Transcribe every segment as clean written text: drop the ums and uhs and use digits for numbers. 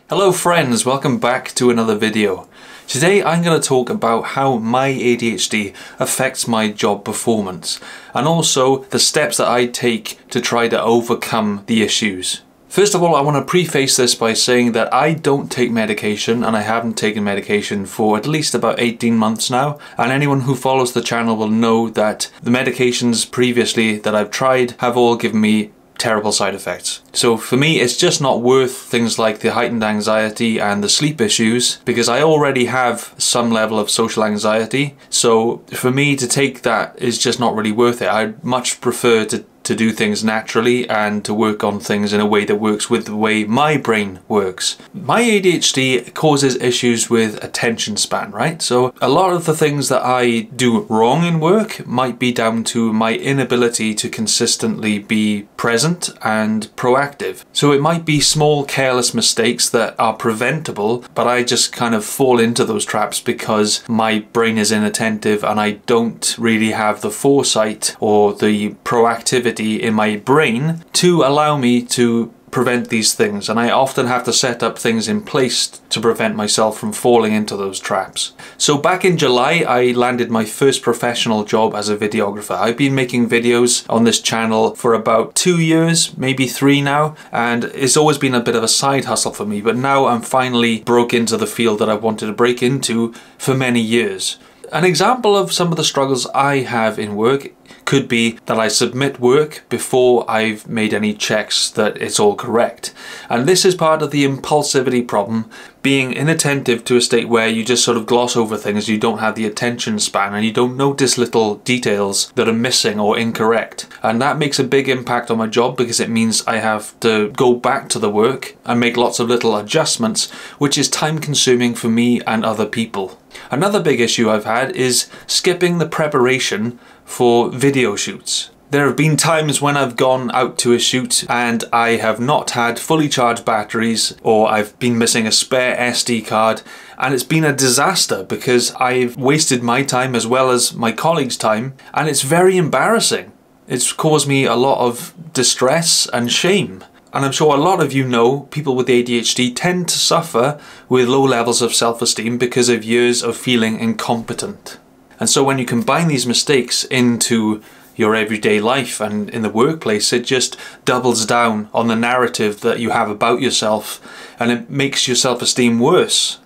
Hello friends, welcome back to another video. Today I'm going to talk about how my ADHD affects my job performance and also the steps that I take to try to overcome the issues. First of all, I want to preface this by saying that I don't take medication, and I haven't taken medication for at least about 18 months now, and anyone who follows the channel will know that the medications previously that I've tried have all given me terrible side effects. So for me, it's just not worth things like the heightened anxiety and the sleep issues, because I already have some level of social anxiety. So for me to take that is just not really worth it. I'd much prefer to do things naturally and to work on things in a way that works with the way my brain works. My ADHD causes issues with attention span, right? So a lot of the things that I do wrong in work might be down to my inability to consistently be present and proactive. So it might be small careless mistakes that are preventable, but I just kind of fall into those traps because my brain is inattentive and I don't really have the foresight or the proactivity in my brain to allow me to prevent these things, and I often have to set up things in place to prevent myself from falling into those traps. So back in July I landed my first professional job as a videographer. I've been making videos on this channel for about 2 years, maybe 3 now, and it's always been a bit of a side hustle for me, but now I'm finally broke into the field that I've wanted to break into for many years. An example of some of the struggles I have in work could be that I submit work before I've made any checks that it's all correct. And this is part of the impulsivity problem, being inattentive to a state where you just sort of gloss over things, you don't have the attention span and you don't notice little details that are missing or incorrect. And that makes a big impact on my job because it means I have to go back to the work and make lots of little adjustments, which is time consuming for me and other people. Another big issue I've had is skipping the preparation for video shoots. There have been times when I've gone out to a shoot and I have not had fully charged batteries, or I've been missing a spare SD card, and it's been a disaster because I've wasted my time as well as my colleagues' time, and it's very embarrassing. It's caused me a lot of distress and shame. And I'm sure a lot of you know people with ADHD tend to suffer with low levels of self-esteem because of years of feeling incompetent. And so when you combine these mistakes into your everyday life and in the workplace, it just doubles down on the narrative that you have about yourself, and it makes your self-esteem worse.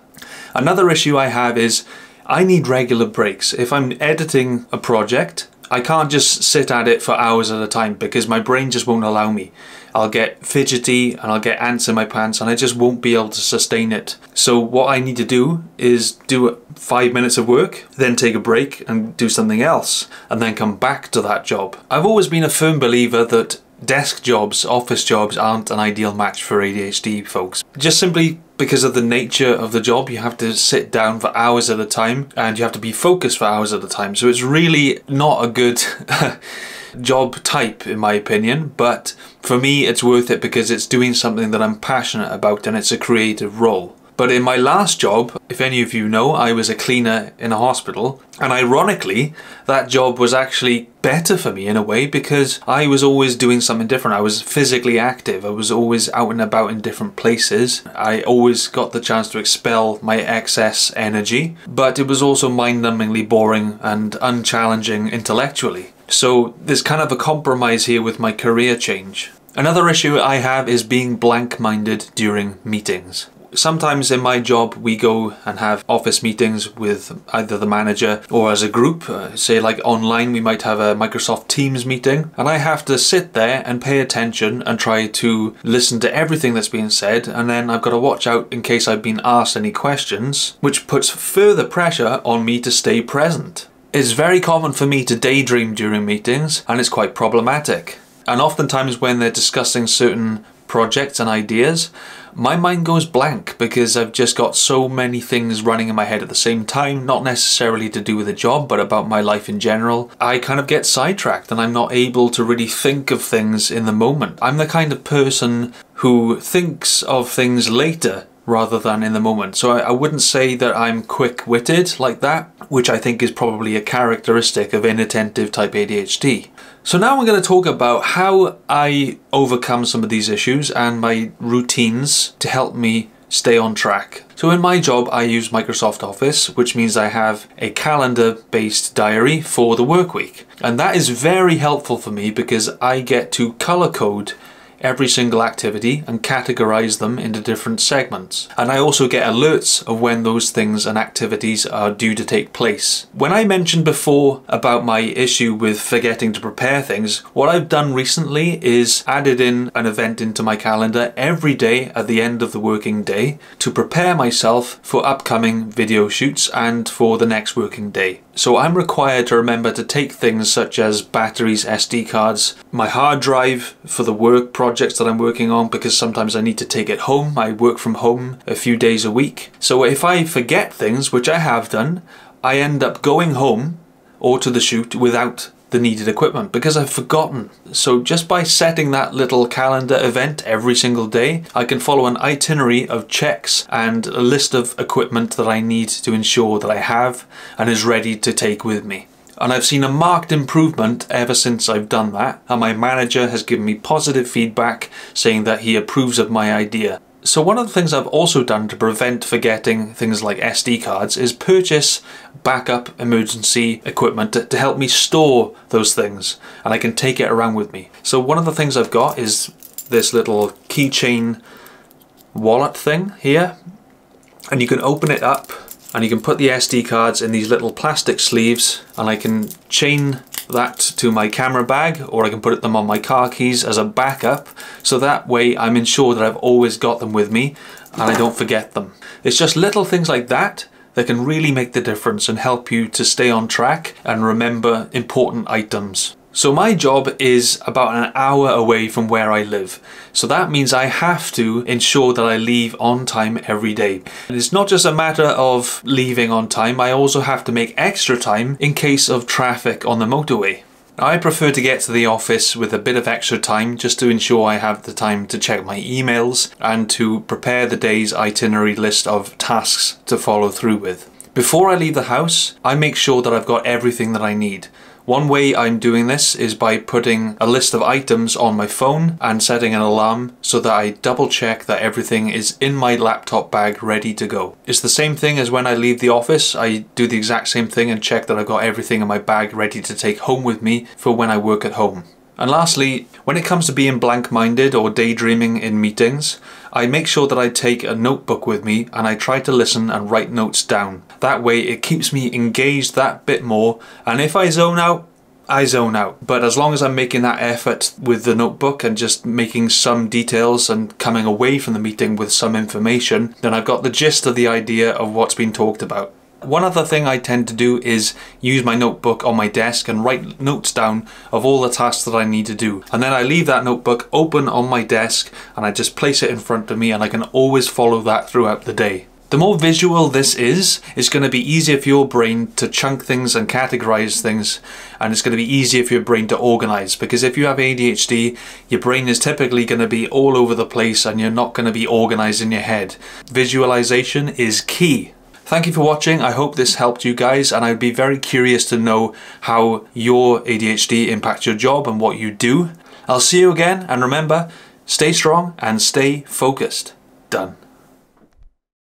Another issue I have is I need regular breaks. If I'm editing a project, I can't just sit at it for hours at a time because my brain just won't allow me. I'll get fidgety and I'll get ants in my pants and I just won't be able to sustain it. So what I need to do is do 5 minutes of work, then take a break and do something else, and then come back to that job. I've always been a firm believer that desk jobs, office jobs aren't an ideal match for ADHD folks. Just simply because of the nature of the job, you have to sit down for hours at a time and you have to be focused for hours at a time. So it's really not a good job type in my opinion, but for me it's worth it because it's doing something that I'm passionate about and it's a creative role. But in my last job, if any of you know, I was a cleaner in a hospital, and ironically that job was actually better for me in a way because I was always doing something different. I was physically active, I was always out and about in different places, I always got the chance to expel my excess energy, but it was also mind-numbingly boring and unchallenging intellectually. So there's kind of a compromise here with my career change. Another issue I have is being blank-minded during meetings. Sometimes in my job we go and have office meetings with either the manager or as a group, say like online we might have a Microsoft Teams meeting, and I have to sit there and pay attention and try to listen to everything that's being said, and then I've got to watch out in case I've been asked any questions, which puts further pressure on me to stay present. It's very common for me to daydream during meetings, and it's quite problematic. And oftentimes when they're discussing certain projects and ideas, my mind goes blank because I've just got so many things running in my head at the same time, not necessarily to do with the job, but about my life in general. I kind of get sidetracked and I'm not able to really think of things in the moment. I'm the kind of person who thinks of things later rather than in the moment. So I wouldn't say that I'm quick-witted like that, which I think is probably a characteristic of inattentive type ADHD. So now we're going to talk about how I overcome some of these issues and my routines to help me stay on track. So in my job, I use Microsoft Office, which means I have a calendar-based diary for the work week. And that is very helpful for me because I get to color code every single activity and categorize them into different segments. And I also get alerts of when those things and activities are due to take place. When I mentioned before about my issue with forgetting to prepare things, what I've done recently is added in an event into my calendar every day at the end of the working day to prepare myself for upcoming video shoots and for the next working day. So I'm required to remember to take things such as batteries, SD cards, my hard drive for the work projects that I'm working on, because sometimes I need to take it home. I work from home a few days a week. So if I forget things, which I have done, I end up going home or to the shoot without the needed equipment because I've forgotten. So just by setting that little calendar event every single day, I can follow an itinerary of checks and a list of equipment that I need to ensure that I have and is ready to take with me. And I've seen a marked improvement ever since I've done that, and my manager has given me positive feedback saying that he approves of my idea. So one of the things I've also done to prevent forgetting things like SD cards is purchase backup emergency equipment to help me store those things, and I can take it around with me. So one of the things I've got is this little keychain wallet thing here, and you can open it up and you can put the SD cards in these little plastic sleeves, and I can chain that to my camera bag, or I can put them on my car keys as a backup, so that way I'm ensured that I've always got them with me and I don't forget them. It's just little things like that that can really make the difference and help you to stay on track and remember important items. So my job is about an hour away from where I live. So that means I have to ensure that I leave on time every day. And it's not just a matter of leaving on time, I also have to make extra time in case of traffic on the motorway. I prefer to get to the office with a bit of extra time just to ensure I have the time to check my emails and to prepare the day's itinerary list of tasks to follow through with. Before I leave the house, I make sure that I've got everything that I need. One way I'm doing this is by putting a list of items on my phone and setting an alarm so that I double check that everything is in my laptop bag ready to go. It's the same thing as when I leave the office. I do the exact same thing and check that I've got everything in my bag ready to take home with me for when I work at home. And lastly, when it comes to being blank-minded or daydreaming in meetings, I make sure that I take a notebook with me and I try to listen and write notes down. That way it keeps me engaged that bit more, and if I zone out, I zone out. But as long as I'm making that effort with the notebook and just making some details and coming away from the meeting with some information, then I've got the gist of the idea of what's been talked about. One other thing I tend to do is use my notebook on my desk and write notes down of all the tasks that I need to do. And then I leave that notebook open on my desk and I just place it in front of me, and I can always follow that throughout the day. The more visual this is, it's going to be easier for your brain to chunk things and categorize things, and it's going to be easier for your brain to organize, because if you have ADHD, your brain is typically going to be all over the place and you're not going to be organized in your head. Visualization is key. Thank you for watching. I hope this helped you guys, and I'd be very curious to know how your ADHD impacts your job and what you do. I'll see you again, and remember, stay strong and stay focused. Done.